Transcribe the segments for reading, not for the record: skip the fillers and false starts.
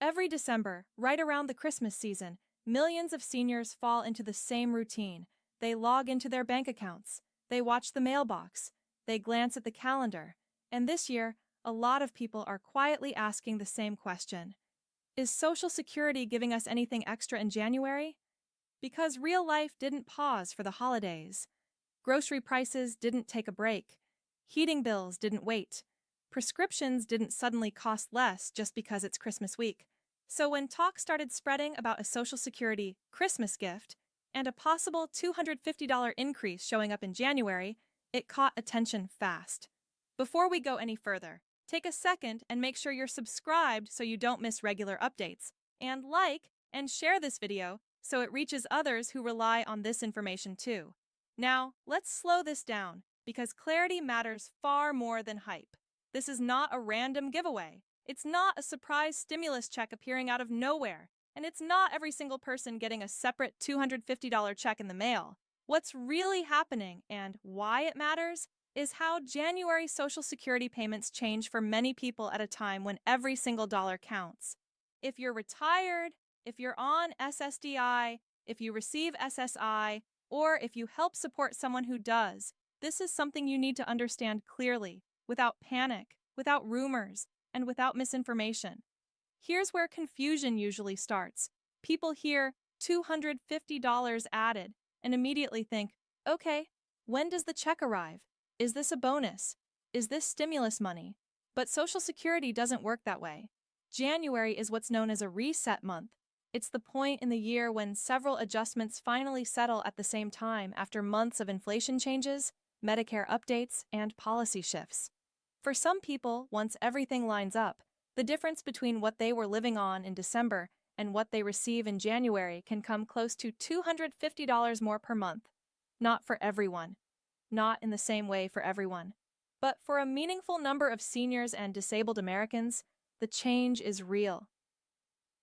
Every December, right around the Christmas season, millions of seniors fall into the same routine. They log into their bank accounts, they watch the mailbox, they glance at the calendar, and this year, a lot of people are quietly asking the same question. Is Social Security giving us anything extra in January? Because real life didn't pause for the holidays. Grocery prices didn't take a break. Heating bills didn't wait. Prescriptions didn't suddenly cost less just because it's Christmas week. So when talk started spreading about a Social Security Christmas gift and a possible $250 increase showing up in January, it caught attention fast. Before we go any further, take a second and make sure you're subscribed so you don't miss regular updates, and like and share this video so it reaches others who rely on this information too. Now, let's slow this down because clarity matters far more than hype. This is not a random giveaway. It's not a surprise stimulus check appearing out of nowhere, and it's not every single person getting a separate $250 check in the mail. What's really happening and why it matters is how January Social Security payments change for many people at a time when every single dollar counts. If you're retired, if you're on SSDI, if you receive SSI, or if you help support someone who does, this is something you need to understand clearly, without panic, without rumors, and without misinformation. Here's where confusion usually starts. People hear $250 added and immediately think, okay, when does the check arrive? Is this a bonus? Is this stimulus money? But Social Security doesn't work that way. January is what's known as a reset month. It's the point in the year when several adjustments finally settle at the same time after months of inflation changes, Medicare updates, and policy shifts. For some people, once everything lines up, the difference between what they were living on in December and what they receive in January can come close to $250 more per month. Not for everyone. Not in the same way for everyone. But for a meaningful number of seniors and disabled Americans, the change is real.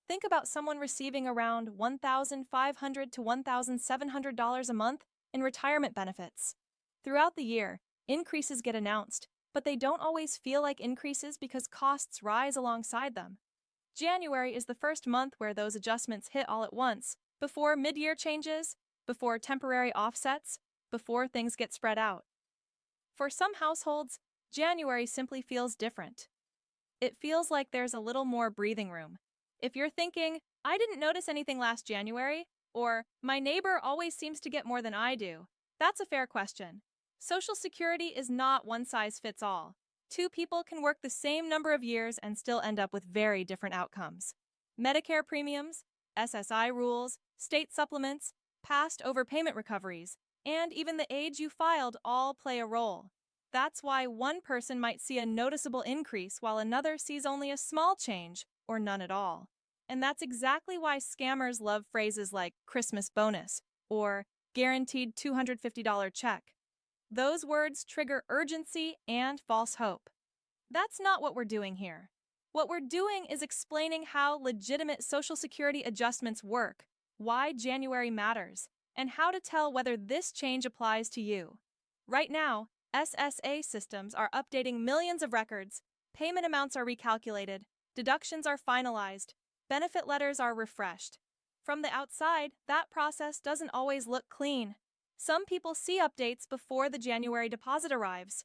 Think about someone receiving around $1,500 to $1,700 a month in retirement benefits. Throughout the year, increases get announced, but they don't always feel like increases because costs rise alongside them. January is the first month where those adjustments hit all at once, before mid-year changes, before temporary offsets, before things get spread out. For some households, January simply feels different. It feels like there's a little more breathing room. If you're thinking, I didn't notice anything last January, or my neighbor always seems to get more than I do, that's a fair question. Social Security is not one size fits all. Two people can work the same number of years and still end up with very different outcomes. Medicare premiums, SSI rules, state supplements, past overpayment recoveries, and even the age you filed all play a role. That's why one person might see a noticeable increase while another sees only a small change or none at all. And that's exactly why scammers love phrases like Christmas bonus or guaranteed $250 check. Those words trigger urgency and false hope. That's not what we're doing here. What we're doing is explaining how legitimate Social Security adjustments work, why January matters, and how to tell whether this change applies to you. Right now, SSA systems are updating millions of records, payment amounts are recalculated, deductions are finalized, benefit letters are refreshed. From the outside, that process doesn't always look clean. Some people see updates before the January deposit arrives.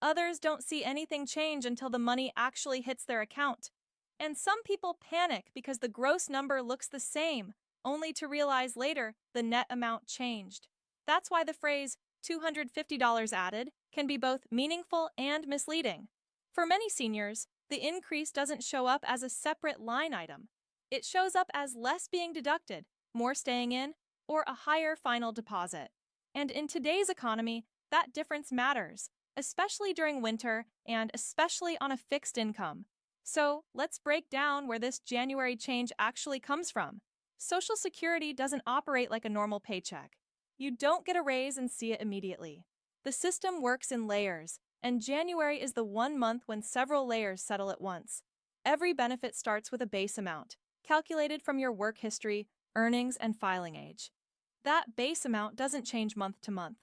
Others don't see anything change until the money actually hits their account. And some people panic because the gross number looks the same, only to realize later the net amount changed. That's why the phrase $250 added can be both meaningful and misleading. For many seniors, the increase doesn't show up as a separate line item. It shows up as less being deducted, more staying in, or a higher final deposit. And in today's economy, that difference matters, especially during winter and especially on a fixed income. So let's break down where this January change actually comes from. Social Security doesn't operate like a normal paycheck. You don't get a raise and see it immediately. The system works in layers, and January is the one month when several layers settle at once. Every benefit starts with a base amount, calculated from your work history, earnings, and filing age. That base amount doesn't change month to month.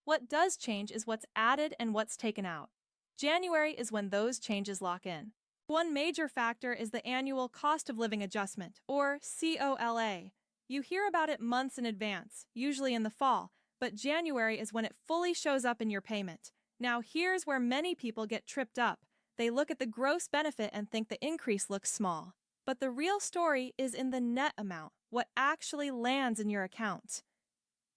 What does change is what's added and what's taken out. January is when those changes lock in. One major factor is the annual cost of living adjustment, or COLA. You hear about it months in advance, usually in the fall, but January is when it fully shows up in your payment. Now, here's where many people get tripped up. They look at the gross benefit and think the increase looks small. But the real story is in the net amount, what actually lands in your account.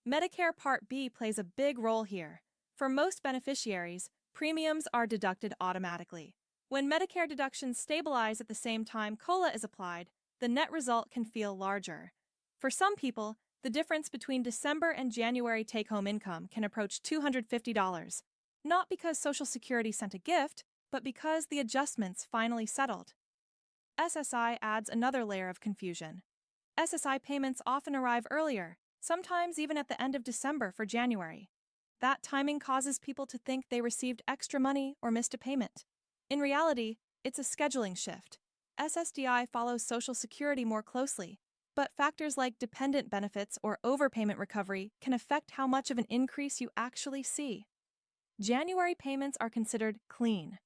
Medicare Part B plays a big role here. For most beneficiaries, premiums are deducted automatically. When Medicare deductions stabilize at the same time COLA is applied, the net result can feel larger. For some people, the difference between December and January take-home income can approach $250, not because Social Security sent a gift, but because the adjustments finally settled. SSI adds another layer of confusion. SSI payments often arrive earlier, sometimes even at the end of December for January. That timing causes people to think they received extra money or missed a payment. In reality, it's a scheduling shift. SSDI follows Social Security more closely, but factors like dependent benefits or overpayment recovery can affect how much of an increase you actually see. January payments are considered clean.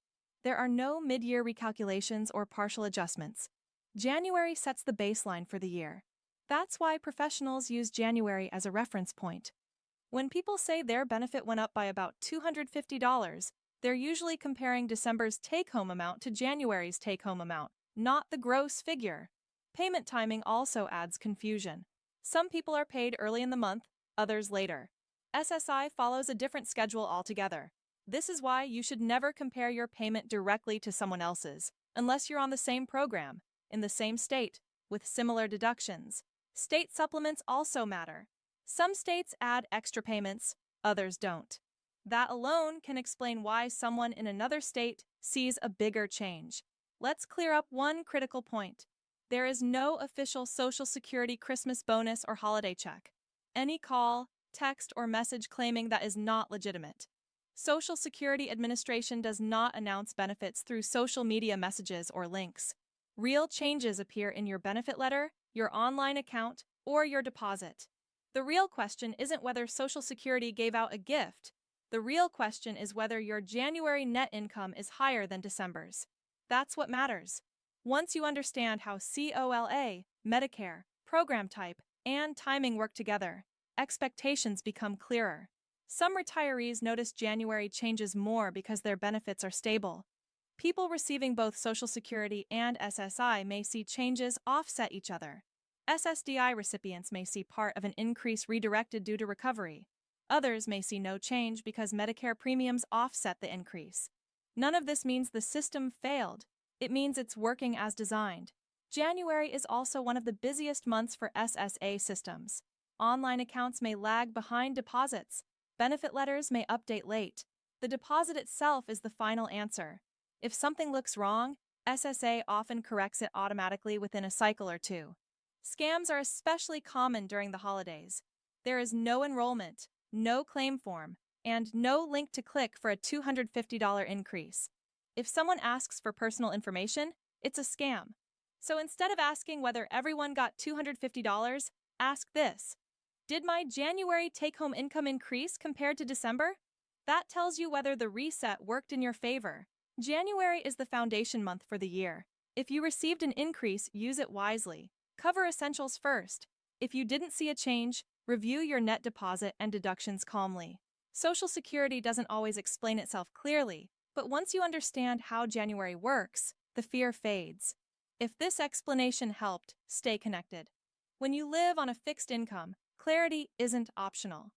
There are no mid-year recalculations or partial adjustments. January sets the baseline for the year. That's why professionals use January as a reference point. When people say their benefit went up by about $250, they're usually comparing December's take-home amount to January's take-home amount, not the gross figure. Payment timing also adds confusion. Some people are paid early in the month, others later. SSI follows a different schedule altogether. This is why you should never compare your payment directly to someone else's, unless you're on the same program, in the same state, with similar deductions. State supplements also matter. Some states add extra payments, others don't. That alone can explain why someone in another state sees a bigger change. Let's clear up one critical point. There is no official Social Security Christmas bonus or holiday check. Any call, text, or message claiming that is not legitimate. Social Security Administration does not announce benefits through social media messages or links. Real changes appear in your benefit letter, your online account, or your deposit. The real question isn't whether Social Security gave out a gift. The real question is whether your January net income is higher than December's. That's what matters. Once you understand how COLA, Medicare, program type, and timing work together, expectations become clearer. Some retirees notice January changes more because their benefits are stable. People receiving both Social Security and SSI may see changes offset each other. SSDI recipients may see part of an increase redirected due to recovery. Others may see no change because Medicare premiums offset the increase. None of this means the system failed. It means it's working as designed. January is also one of the busiest months for SSA systems. Online accounts may lag behind deposits. Benefit letters may update late. The deposit itself is the final answer. If something looks wrong, SSA often corrects it automatically within a cycle or two. Scams are especially common during the holidays. There is no enrollment, no claim form, and no link to click for a $250 increase. If someone asks for personal information, it's a scam. So instead of asking whether everyone got $250, ask this: did my January take-home income increase compared to December? That tells you whether the reset worked in your favor. January is the foundation month for the year. If you received an increase, use it wisely. Cover essentials first. If you didn't see a change, review your net deposit and deductions calmly. Social Security doesn't always explain itself clearly, but once you understand how January works, the fear fades. If this explanation helped, stay connected. When you live on a fixed income, clarity isn't optional.